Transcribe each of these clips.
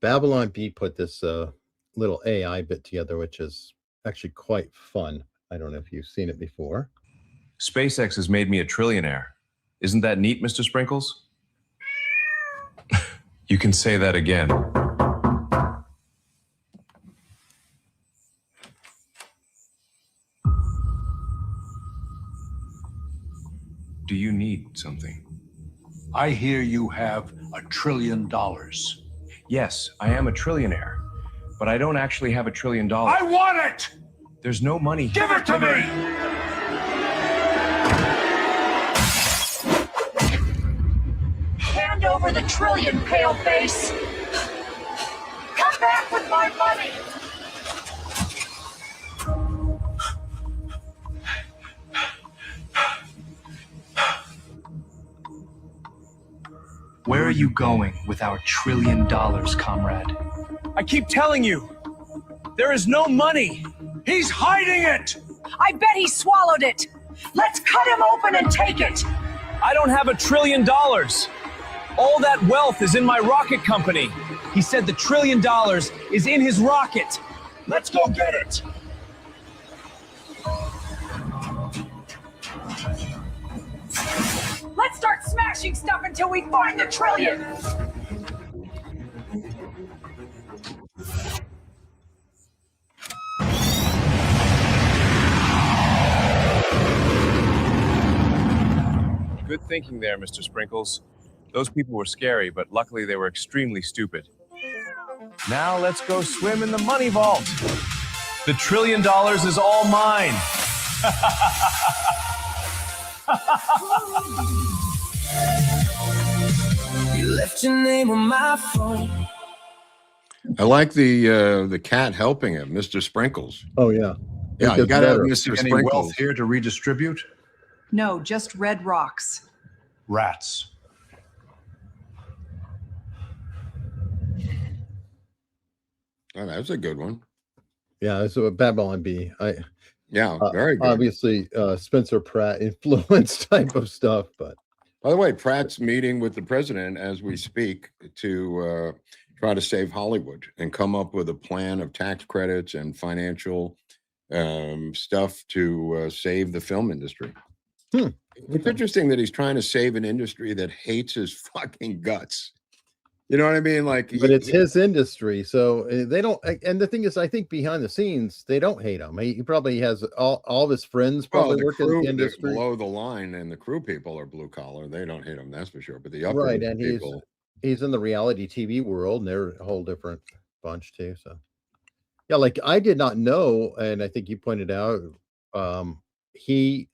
Babylon Bee put this little AI bit together, which is actually quite fun. I don't know if you've seen it before. SpaceX has made me a trillionaire. Isn't that neat, Mr. Sprinkles? You can say that again. Do you need something? I hear you have $1 trillion. Yes, I am a trillionaire, but I don't actually have $1 trillion. I want it! There's no money. Give it to me! Hand over the trillion, paleface! Come back with my money! Where are you going with our $1 trillion, comrade? I keep telling you, there is no money. He's hiding it! I bet he swallowed it! Let's cut him open and take it! I don't have $1 trillion. All that wealth is in my rocket company. He said the $1 trillion is in his rocket. Let's go get it! Let's start smashing stuff until we find the trillion! Good thinking there, Mr. Sprinkles. Those people were scary, but luckily they were extremely stupid. Now let's go swim in the money vault. The $1 trillion is all mine. You left your name on my phone. I like the cat helping him, Mr. Sprinkles. Oh yeah, Yeah, you got to have Mr. Any Sprinkles wealth here to redistribute? No, just red rocks. Rats. Oh, that's a good one. Yeah, so Babylon Bee. Yeah, very good. Obviously, Spencer Pratt influence type of stuff, but By the way, Pratt's meeting with the president as we speak to try to save Hollywood and come up with a plan of tax credits and financial stuff to save the film industry. It's interesting that he's trying to save an industry that hates his fucking guts. You know what I mean? Like, but it's his industry, so they don't. And the thing is, I think behind the scenes, they don't hate him. He probably has all of his friends probably work in the industry. Below the line, and the crew people are blue collar. They don't hate him, that's for sure. But the upper Right, and people, he's in the reality TV world, and they're a whole different bunch too. So, yeah, like I did not know, and I think you pointed out, he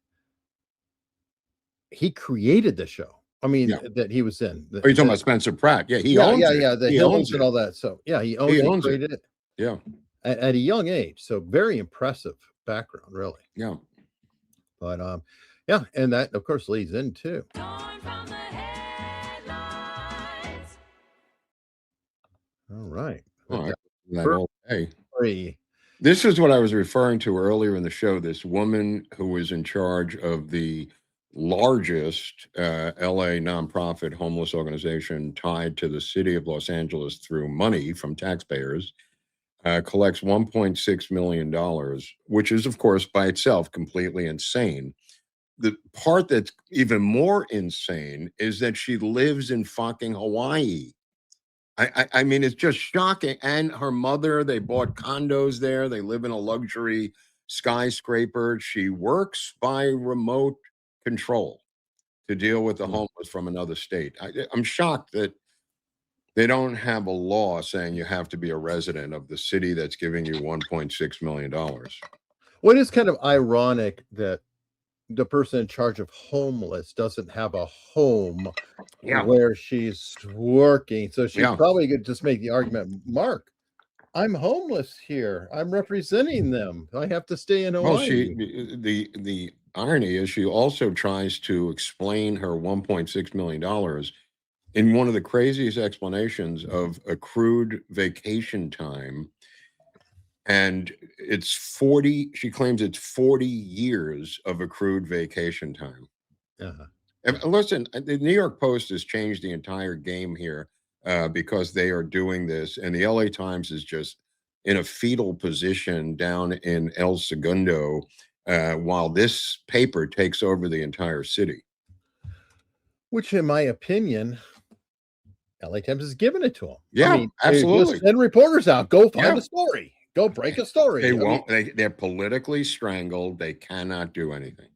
created the show. I mean, that he was in. Are you talking about Spencer Pratt? Yeah, he owns it. Yeah, the Hills and all that. So yeah, he owns it. Yeah, at a young age. So very impressive background, really. Yeah. But yeah, and that of course leads into. All right. This is what I was referring to earlier in the show. This woman who was in charge of the largest LA nonprofit homeless organization tied to the city of Los Angeles through money from taxpayers, collects $1.6 million, which is, of course, by itself completely insane. The part that's even more insane is that she lives in fucking Hawaii. I mean, it's just shocking. And her mother, they bought condos there. They live in a luxury skyscraper. She works by remote control to deal with the homeless from another state. I'm shocked that they don't have a law saying you have to be a resident of the city that's giving you $1.6 million. What is kind of ironic that the person in charge of homeless doesn't have a home where she's working. So she probably could just make the argument, Mark, I'm homeless here. I'm representing them. I have to stay in Hawaii. Well, the irony is she also tries to explain her $1.6 million in one of the craziest explanations of accrued vacation time. And it's 40, she claims it's 40 years of accrued vacation time. And listen, the New York Post has changed the entire game here because they are doing this. And the LA Times is just in a fetal position down in El Segundo while this paper takes over the entire city. Which, in my opinion, LA Times is giving it to them. Yeah, I mean, absolutely. Just send reporters out. Go find a story. Go break a story. They won't. They're politically strangled. They cannot do anything.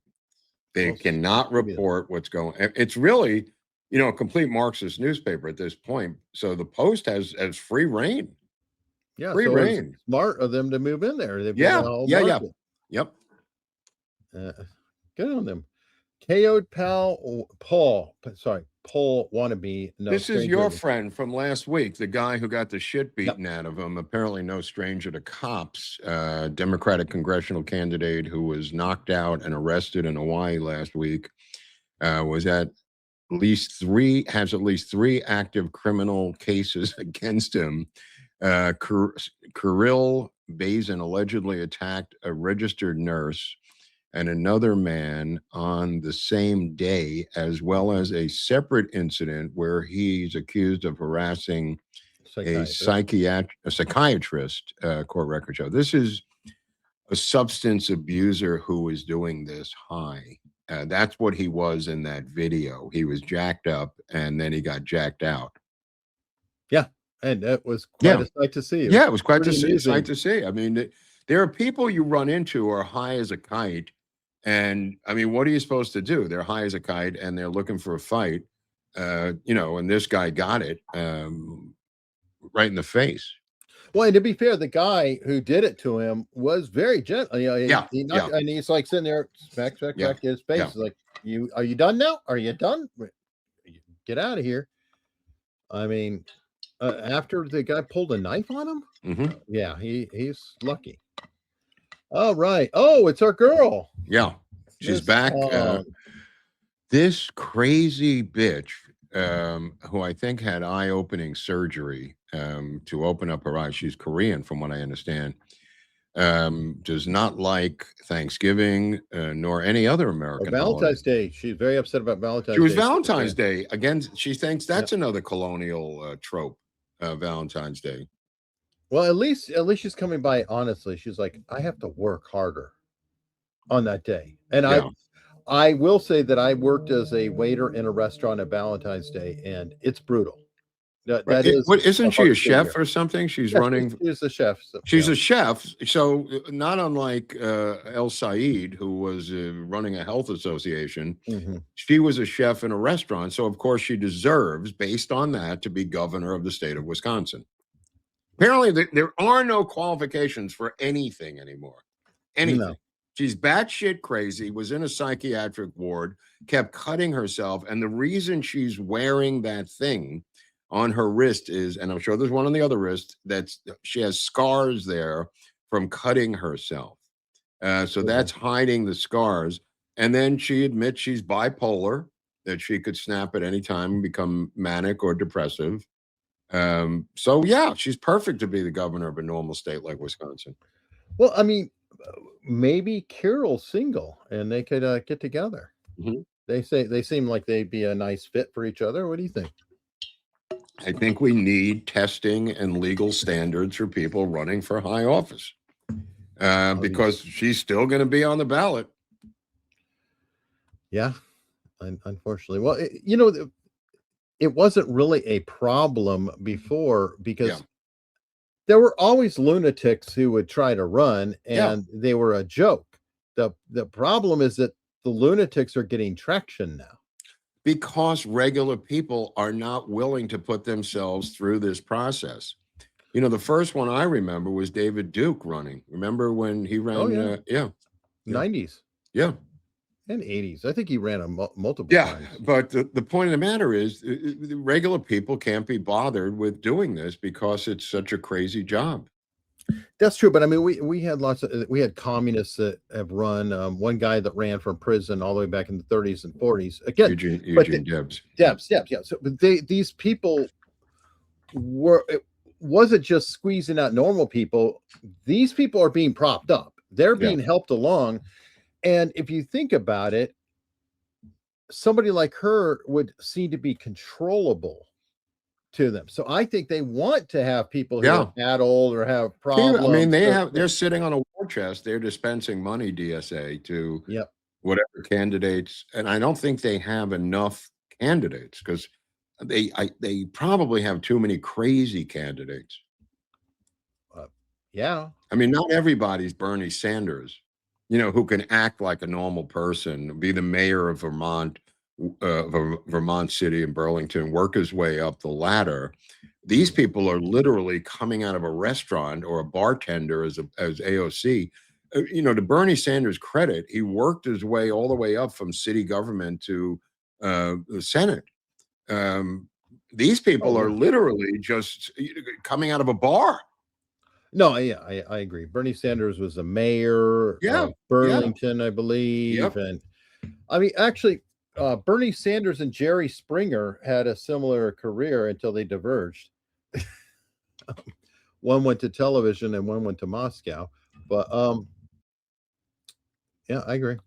They cannot report what's going. It's really, a complete Marxist newspaper at this point. So the Post has free reign. Yeah, free reign. It's smart of them to move in there. They've Yeah. Yep. Good on them. KO'd Paul wannabe. No, this is your friend from last week, the guy who got the shit beaten out of him. Apparently no stranger to cops. Democratic congressional candidate who was knocked out and arrested in Hawaii last week. Has at least three active criminal cases against him. Kirill Bazin allegedly attacked a registered nurse and another man on the same day, as well as a separate incident where he's accused of harassing a psychiatrist, court record show. This is a substance abuser who is doing this high. That's what he was in that video. He was jacked up and then he got jacked out. Yeah. And that was quite a sight to see. It was quite a sight to see. I mean, there are people you run into who are high as a kite. And I mean, what are you supposed to do? They're high as a kite and they're looking for a fight, and this guy got it right in the face. Well, and to be fair, the guy who did it to him was very gentle. And he's like sitting there, smack his face. Yeah. He's like, are you done now? Are you done? Get out of here. I mean, after the guy pulled a knife on him, yeah, he's lucky. All right. Oh, it's our girl. Yeah, she's back. This crazy bitch, who I think had eye-opening surgery to open up her eyes. She's Korean, from what I understand. Does not like Thanksgiving nor any other American Valentine's Day. She's very upset about Valentine's Day. She was Valentine's Day. Again, she thinks that's another colonial trope, Valentine's Day. Well, at least she's coming by honestly. She's like, I have to work harder on that day. And I will say that I worked as a waiter in a restaurant at Valentine's Day, and it's brutal. Isn't she a chef or something? She's running. She's a chef. She's a chef. So not unlike El Said, who was running a health association. She was a chef in a restaurant. So of course she deserves, based on that, to be governor of the state of Wisconsin. Apparently, there are no qualifications for anything anymore. Anything. No. She's batshit crazy, was in a psychiatric ward, kept cutting herself. And the reason she's wearing that thing on her wrist is, and I'm sure there's one on the other wrist, she has scars there from cutting herself. So that's hiding the scars. And then she admits she's bipolar, that she could snap at any time and become manic or depressive. So yeah, she's perfect to be the governor of a normal state like Wisconsin. Well, I mean, maybe Carol's single and they could get together. They seem like they'd be a nice fit for each other. What do you think? I think we need testing and legal standards for people running for high office, because she's still going to be on the ballot. Yeah, unfortunately. Well, it wasn't really a problem before because there were always lunatics who would try to run and they were a joke. The problem is that the lunatics are getting traction now. Because regular people are not willing to put themselves through this process. The first one I remember was David Duke running. Remember when he ran? 90s. Yeah. And 80s. I think he ran multiple times. But the point of the matter is the regular people can't be bothered with doing this because it's such a crazy job. That's true. But I mean, we had communists that have run. One guy that ran from prison all the way back in the 30s and 40s. Again, Eugene Debs. Debs. Yeah. So these people wasn't just squeezing out normal people. These people are being propped up. They're being helped along. And if you think about it, somebody like her would seem to be controllable. to them. So I think they want to have people who Yeah. are adult or have I problems. mean, they're sitting on a war chest. They're dispensing money, DSA, to Yep. whatever candidates, and I don't think they have enough candidates because they probably have too many crazy candidates. Yeah. I mean, not everybody's Bernie Sanders, who can act like a normal person, be the mayor of Vermont, Vermont City and Burlington, work his way up the ladder. These people are literally coming out of a restaurant or a bartender as AOC. To Bernie Sanders' credit, he worked his way all the way up from city government to the Senate. These people are literally just coming out of a bar. No, yeah, I agree. Bernie Sanders was the mayor of Burlington, I believe. Yep. And I mean, actually, Bernie Sanders and Jerry Springer had a similar career until they diverged. One went to television and one went to Moscow. But yeah, I agree.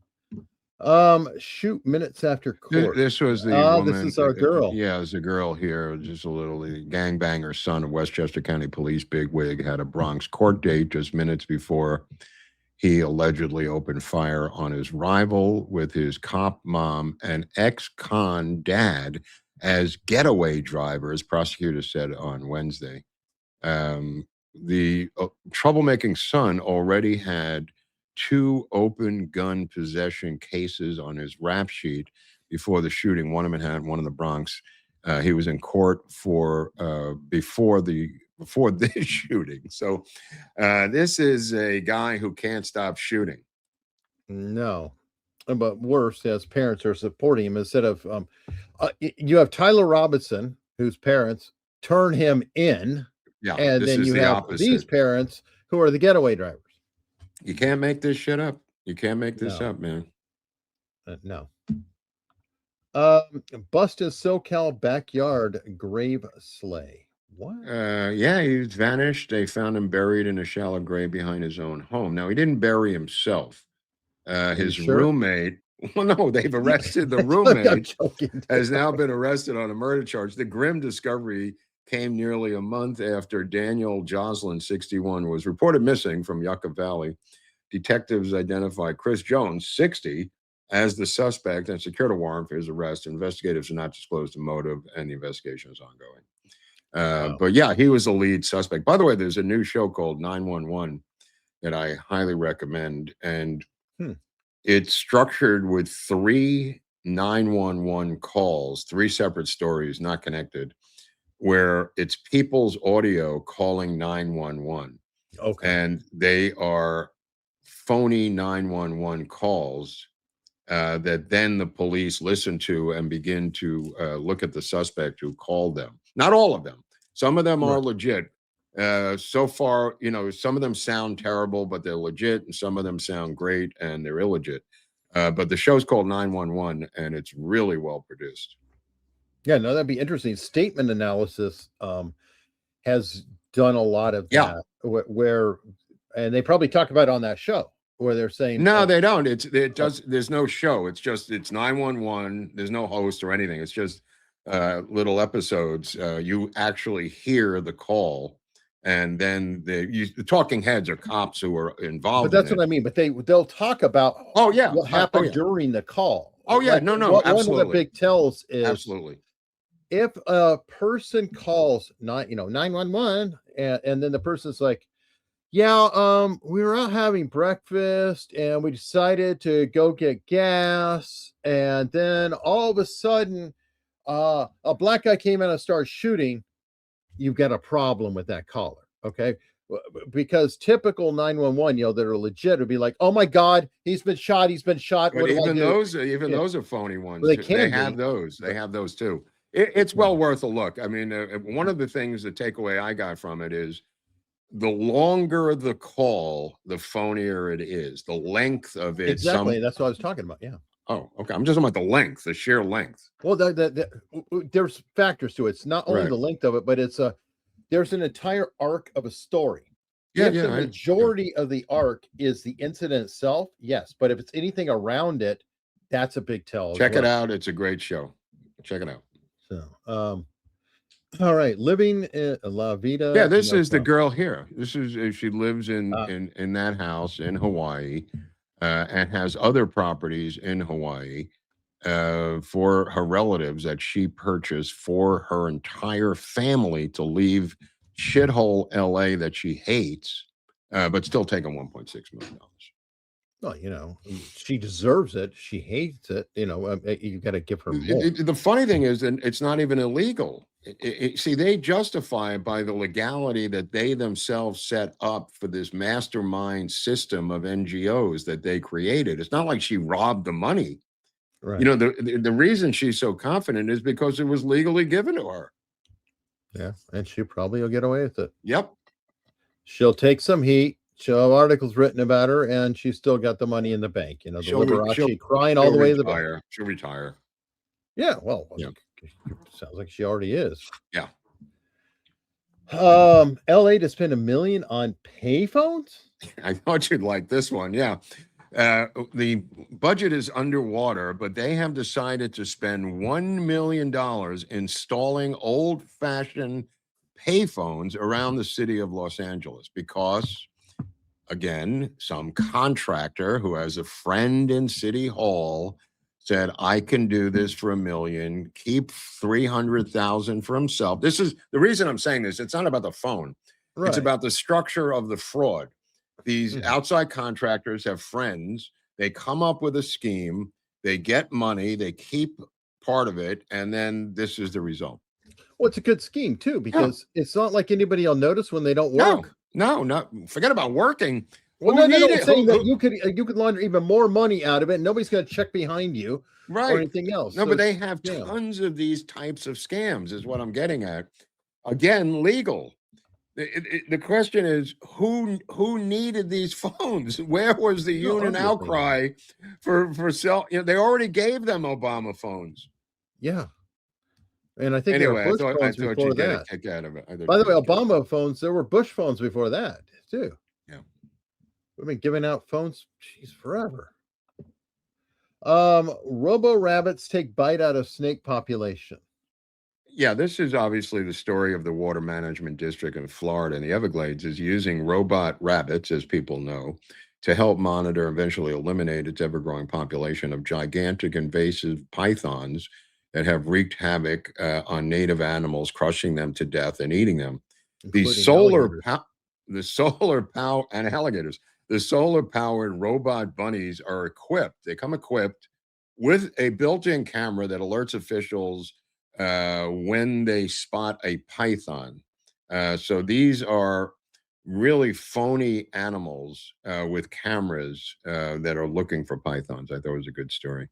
Shoot, minutes after court. This was the woman. This is our girl. Yeah, there's a girl here, just a little. The gangbanger son of Westchester County Police bigwig had a Bronx court date just minutes before he allegedly opened fire on his rival with his cop mom and ex-con dad as getaway drivers, prosecutors said on Wednesday. The troublemaking son already had 2 open gun possession cases on his rap sheet before the shooting, one in Manhattan, one in the Bronx. He was in court for before this shooting. So this is a guy who can't stop shooting. No, but worse, his parents are supporting him instead of you have Tyler Robinson, whose parents turn him in. Yeah, and then you have these parents who are the getaway drivers. You can't make this shit up. You can't make this up, man. No. Busted SoCal backyard grave sleigh. What? Yeah, he's vanished. They found him buried in a shallow grave behind his own home. Now, he didn't bury himself. His roommate. Well, no, they've arrested the roommate. Has now been arrested on a murder charge. The grim discovery came nearly a month after Daniel Joslin, 61, was reported missing from Yucca Valley. Detectives identified Chris Jones, 60, as the suspect and secured a warrant for his arrest. Investigators have not disclosed the motive, and the investigation is ongoing. But yeah, he was the lead suspect. By the way, there's a new show called 911 that I highly recommend, and it's structured with 3 911 calls, 3 separate stories, not connected, where it's people's audio calling 911. Okay. And they are phony 911 calls that then the police listen to and begin to look at the suspect who called them. Not all of them. Some of them are legit. So far, some of them sound terrible, but they're legit, and some of them sound great and they're illegit. But the show's called 911, and it's really well produced. Yeah, no, that'd be interesting. Statement analysis has done a lot of that, where, and they probably talk about it on that show where they're saying no, they don't. There's no show. It's 911. There's no host or anything. It's just little episodes. You actually hear the call, and then the talking heads are cops who are involved. But that's what I mean. But they'll talk about what happened during the call. Oh yeah, absolutely. One of the big tells is absolutely. If a person calls 911 and then the person's like, yeah, we were out having breakfast and we decided to go get gas, and then all of a sudden a black guy came in and started shooting, you've got a problem with that caller. Okay. Because typical 911, that are legit would be like, oh my God, he's been shot. But even those are phony ones. Well, they have those. They have those too. It's well worth a look. I mean, one of the things, the takeaway I got from it is the longer the call, the phonier it is. The length of it. Exactly. That's what I was talking about. Yeah. Oh, okay. I'm just talking about the length, the sheer length. Well, there's factors to it. It's not only the length of it, but there's an entire arc of a story. Yeah, the majority of the arc is the incident itself, yes. But if it's anything around it, that's a big tell. Check it out. It's a great show. Check it out. So, All right, living in La Vida. Yeah, this is the Loca. girl here. This is she lives in that house in Hawaii, and has other properties in Hawaii for her relatives that she purchased for her entire family to leave shithole LA that she hates, but still taking $1.6 million. Well, she deserves it. She hates it. You got to give her more. The funny thing is that it's not even illegal. See, they justify it by the legality that they themselves set up for this mastermind system of NGOs that they created. It's not like she robbed the money. Right. The reason she's so confident is because it was legally given to her. Yeah, and she probably will get away with it. Yep. She'll take some heat. She'll have articles written about her, and she's still got the money in the bank. The Liberace crying all the way to the bank. She'll retire. Yeah, well, Yeah. Sounds like she already is. Yeah. LA to spend $1 million on payphones? I thought you'd like this one. Yeah. The budget is underwater, but they have decided to spend $1 million installing old-fashioned payphones around the city of Los Angeles because, again, some contractor who has a friend in City Hall said, I can do this for $1 million, keep 300,000 for himself. This is the reason I'm saying this. It's not about the phone. Right. It's about the structure of the fraud. These outside contractors have friends. They come up with a scheme. They get money. They keep part of it. And then this is the result. Well, it's a good scheme, too, because it's not like anybody will notice when they don't work. No. Forget about working. Well, no, I'm saying that you could launder even more money out of it. Nobody's going to check behind you or anything else. No, but they have tons of these types of scams is what I'm getting at. Again, legal. The question is, who needed these phones? Where was the union outcry for sell? They already gave them Obama phones. Yeah. And I think anyway, there were Bush phones before that. Get a kick out of it. By the way, Obama phones, there were Bush phones before that, too. Yeah. We've been giving out phones, forever. Robo-Rabbits take bite out of snake population. Yeah, this is obviously the story of the Water Management District in Florida and the Everglades is using robot rabbits, as people know, to help monitor and eventually eliminate its ever-growing population of gigantic invasive pythons that have wreaked havoc on native animals, crushing them to death and eating them. The solar-powered robot bunnies are equipped. They come equipped with a built-in camera that alerts officials when they spot a python. So these are really phony animals with cameras that are looking for pythons. I thought it was a good story.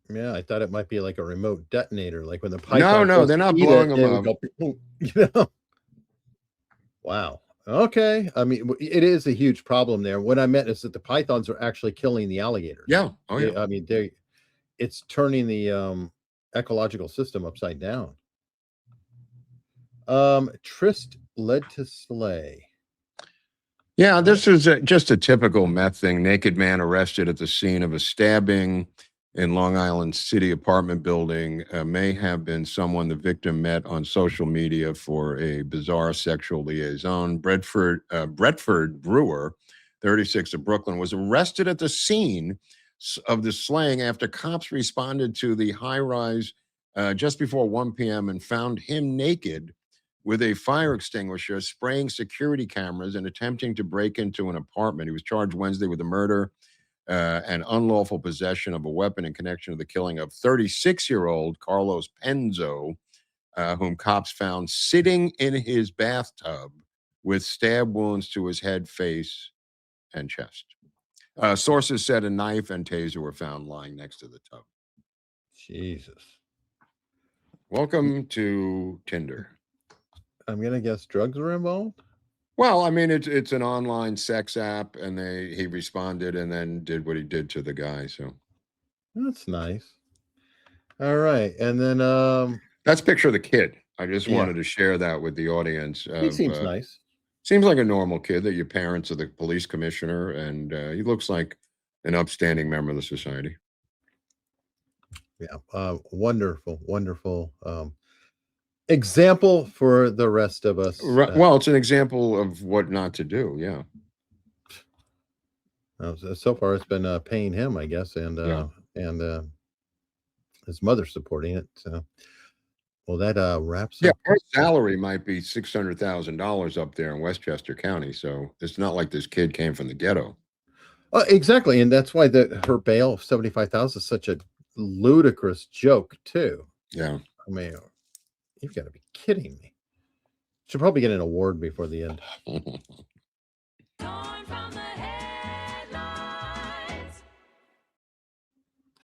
Yeah, I thought it might be like a remote detonator, like when the python. No, they're not blowing them up. Wow. Okay. I mean, it is a huge problem there. What I meant is that the pythons are actually killing the alligators. Yeah. Oh, yeah. I mean, it's turning the ecological system upside down. Tryst led to slay. Yeah, this is just a typical meth thing. Naked man arrested at the scene of a stabbing in Long Island City apartment building. May have been someone the victim met on social media for a bizarre sexual liaison. Bretford Brewer, 36 of Brooklyn, was arrested at the scene of the slaying after cops responded to the high-rise just before 1 p.m. and found him naked with a fire extinguisher, spraying security cameras and attempting to break into an apartment. He was charged Wednesday with the murder and unlawful possession of a weapon in connection to the killing of 36-year-old Carlos Penzo, whom cops found sitting in his bathtub with stab wounds to his head, face, and chest. Sources said a knife and taser were found lying next to the tub. Jesus. Welcome to Tinder. I'm gonna guess drugs were involved. Well, I mean, it's an online sex app, and he responded and then did what he did to the guy. So that's nice. All right, and then that's a picture of the kid. I just wanted to share that with the audience. He seems nice. Seems like a normal kid that your parents are the police commissioner, and he looks like an upstanding member of the society. Yeah, wonderful. example for the rest of us. Well, it's an example of what not to do. Yeah. So far, it's been paying him, I guess, and his mother supporting it. So, well, that wraps Yeah, up. her salary might be $600,000 up there in Westchester County. So it's not like this kid came from the ghetto. Exactly, and that's why her bail of $75,000 is such a ludicrous joke, too. Yeah. I mean, you've got to be kidding me. Should probably get an award before the end.